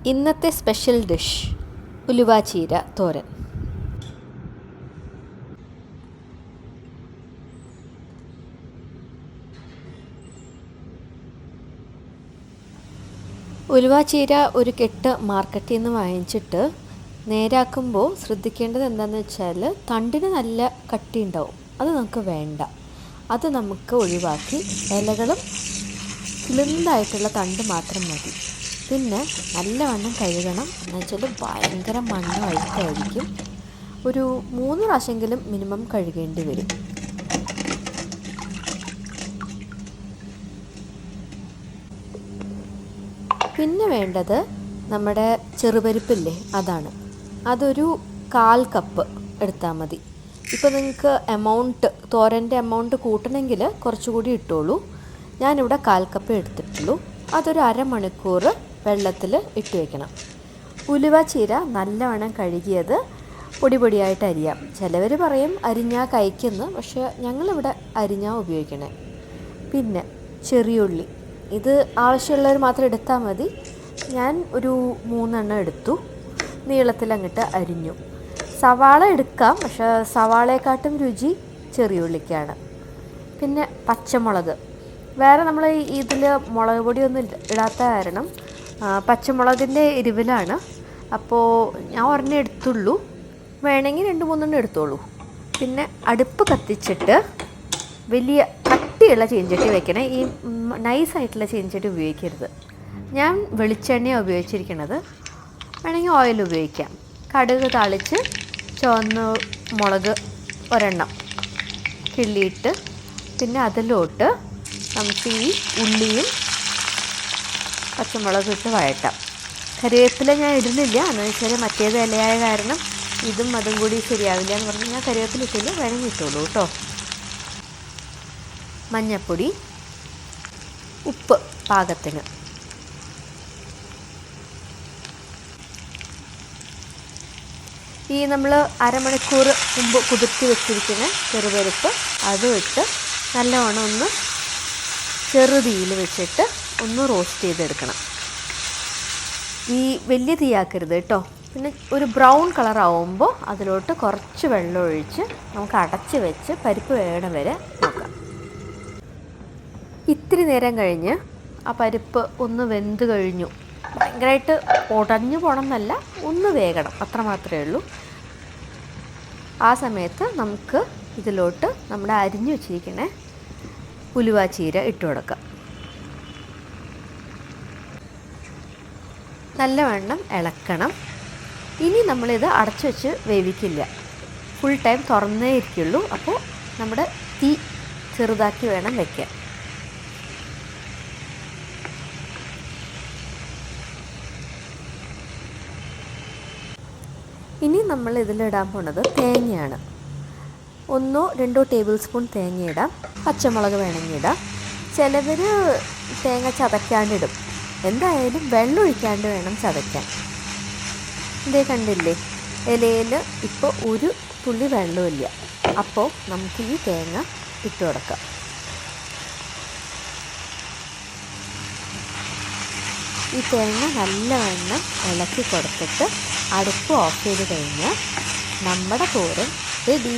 ഇന്നത്തെ special dish ഉലുവാച്ചീര തോരൻ. ഉലുവാച്ചീര ഒരു കെട്ട് മാർക്കറ്റിൽ നിന്ന് വാങ്ങിച്ചിട്ട് നേരാക്കുമ്പോൾ ശ്രദ്ധിക്കേണ്ടത് എന്താണെന്ന് വെച്ചാൽ തണ്ടിന് നല്ല കട്ടി ഉണ്ടാവും. അത് നമുക്ക് വേണ്ട. അത് നമുക്ക് ഒഴിവാക്കി ഇലകളും കിളുന്തായിട്ടുള്ള തണ്ട് മാത്രം മതി. പിന്നെ നല്ലവണ്ണം കഴുകണം. എന്നുവെച്ചാൽ ഭയങ്കര മണ്ണ് അഴുക്കായിരിക്കും. ഒരു 3 പ്രാവശ്യമെങ്കിലും മിനിമം കഴുകേണ്ടി വരും. പിന്നെ വേണ്ടത് നമ്മുടെ ചെറുപരിപ്പില്ലേ, അതാണ്. അതൊരു 1/4 കപ്പ് എടുത്താൽ മതി. ഇപ്പോൾ നിങ്ങൾക്ക് തോരൻ്റെ എമൗണ്ട് കൂട്ടണമെങ്കിൽ കുറച്ചുകൂടി ഇട്ടോളൂ. ഞാനിവിടെ 1/4 കപ്പ് എടുത്തിട്ടുള്ളൂ. അതൊരു അരമണിക്കൂർ വെള്ളത്തിൽ ഇട്ട് വയ്ക്കണം. ഉലുവാച്ചീര നല്ലവണ്ണം കഴുകിയത് പൊടിയായിട്ട് അരിയാം. ചിലവർ പറയും അരിഞ്ഞാൽ കഴിക്കുന്നു, പക്ഷേ ഞങ്ങളിവിടെ അരിഞ്ഞാൽ ഉപയോഗിക്കണേ. പിന്നെ ചെറിയുള്ളി, ഇത് ആവശ്യമുള്ളവർ മാത്രം എടുത്താൽ മതി. ഞാൻ ഒരു 3 എണ്ണം എടുത്തു. നീളത്തിൽ അങ്ങോട്ട് അരിഞ്ഞു. സവാള എടുക്കാം, പക്ഷേ സവാളയെക്കാട്ടും രുചി ചെറിയുള്ളിക്കാണ്. പിന്നെ പച്ചമുളക്. വേറെ നമ്മൾ ഇതിൽ മുളക് പൊടിയൊന്നും ഇടാത്ത കാരണം പച്ചമുളകിൻ്റെ എരിവിലാണ്. അപ്പോൾ ഞാൻ ഒരെണ്ണം എടുത്തുള്ളൂ. വേണമെങ്കിൽ 2-3 എണ്ണം എടുത്തോളൂ. പിന്നെ അടുപ്പ് കത്തിച്ചിട്ട് വലിയ കട്ടിയുള്ള ചീനച്ചട്ടി വെക്കണേ. ഈ നൈസായിട്ടുള്ള ചീനച്ചട്ടി ഉപയോഗിക്കരുത്. ഞാൻ വെളിച്ചെണ്ണയാണ് ഉപയോഗിച്ചിരിക്കുന്നത്. വേണമെങ്കിൽ ഓയിൽ ഉപയോഗിക്കാം. കടുക് താളിച്ച് ചുവന്ന മുളക് ഒരെണ്ണം കിള്ളിയിട്ട് പിന്നെ അതിലോട്ട് നമുക്ക് ഈ ഉള്ളിയും പച്ചമുളകും ഇട്ട് വഴറ്റാം. കറിവേപ്പില ഞാൻ ഇടുന്നില്ല. എന്ന് വെച്ചാൽ മറ്റേത് ഇലയായ കാരണം ഇതും അതും കൂടി ശരിയാവില്ല എന്ന് പറഞ്ഞാൽ ഞാൻ കറിവേപ്പില ഇട്ടില്ല. വേണമെങ്കിൽ ഇട്ടോളൂ കേട്ടോ. മഞ്ഞൾപ്പൊടി, ഉപ്പ് പാകത്തിന്. ഈ നമ്മൾ അരമണിക്കൂർ മുമ്പ് കുതിർത്തി വെച്ചിരിക്കുന്ന ചെറുപരിപ്പ് അതും ഇട്ട് നല്ലവണ്ണം ഒന്ന് ചെറുതീയിൽ വെച്ചിട്ട് ഒന്ന് റോസ്റ്റ് ചെയ്തെടുക്കണം. ഈ വലിയ തീയാക്കരുത് കേട്ടോ. പിന്നെ ഒരു ബ്രൗൺ കളറാവുമ്പോൾ അതിലോട്ട് കുറച്ച് വെള്ളം ഒഴിച്ച് നമുക്ക് അടച്ച് വെച്ച് പരിപ്പ് വേകണ വരെ നോക്കാം. ഇത്തിരി നേരം കഴിഞ്ഞ് ആ പരിപ്പ് ഒന്ന് വെന്ത് കഴിഞ്ഞു. ഭയങ്കരമായിട്ട് ഉടഞ്ഞു പോകണം എന്നല്ല, ഒന്ന് വേകണം, അത്ര മാത്രമേ ഉള്ളൂ. ആ സമയത്ത് നമുക്ക് ഇതിലോട്ട് നമ്മുടെ അരിഞ്ഞു വെച്ചിരിക്കുന്ന ഉലുവാച്ചീര ഇട്ട് കൊടുക്കാം. നല്ലവണ്ണം ഇളക്കണം. ഇനി നമ്മളിത് അടച്ചു വെച്ച് വേവിക്കില്ല. Full time തുറന്നേ ഇരിക്കുള്ളൂ. അപ്പോൾ നമ്മുടെ തീ ചെറുതാക്കി വേണം വയ്ക്കാൻ. ഇനി നമ്മൾ ഇതിലിടാൻ പോണത് തേങ്ങയാണ്. 1-2 ടേബിൾ സ്പൂൺ തേങ്ങ ഇടാം. പച്ചമുളക് വേണമെങ്കിൽ ഇടാം. ചിലവർ തേങ്ങ ചതയ്ക്കാണ്ടിടും. എന്തായാലും വെള്ളം ഒഴിക്കാണ്ട് വേണം ചതയ്ക്കാൻ. ഇതേ കണ്ടില്ലേ, ഇലയിൽ ഇപ്പോൾ ഒരു തുള്ളി വെള്ളമില്ല. അപ്പോൾ നമുക്ക് ഈ തേങ്ങ ഇട്ട് കൊടുക്കാം. ഈ തേങ്ങ നല്ലവണ്ണം ഇളക്കി കൊടുത്തിട്ട് അടുപ്പ് ഓഫ് ചെയ്ത് കഴിഞ്ഞാൽ നമ്മുടെ തോരൻ റെഡി.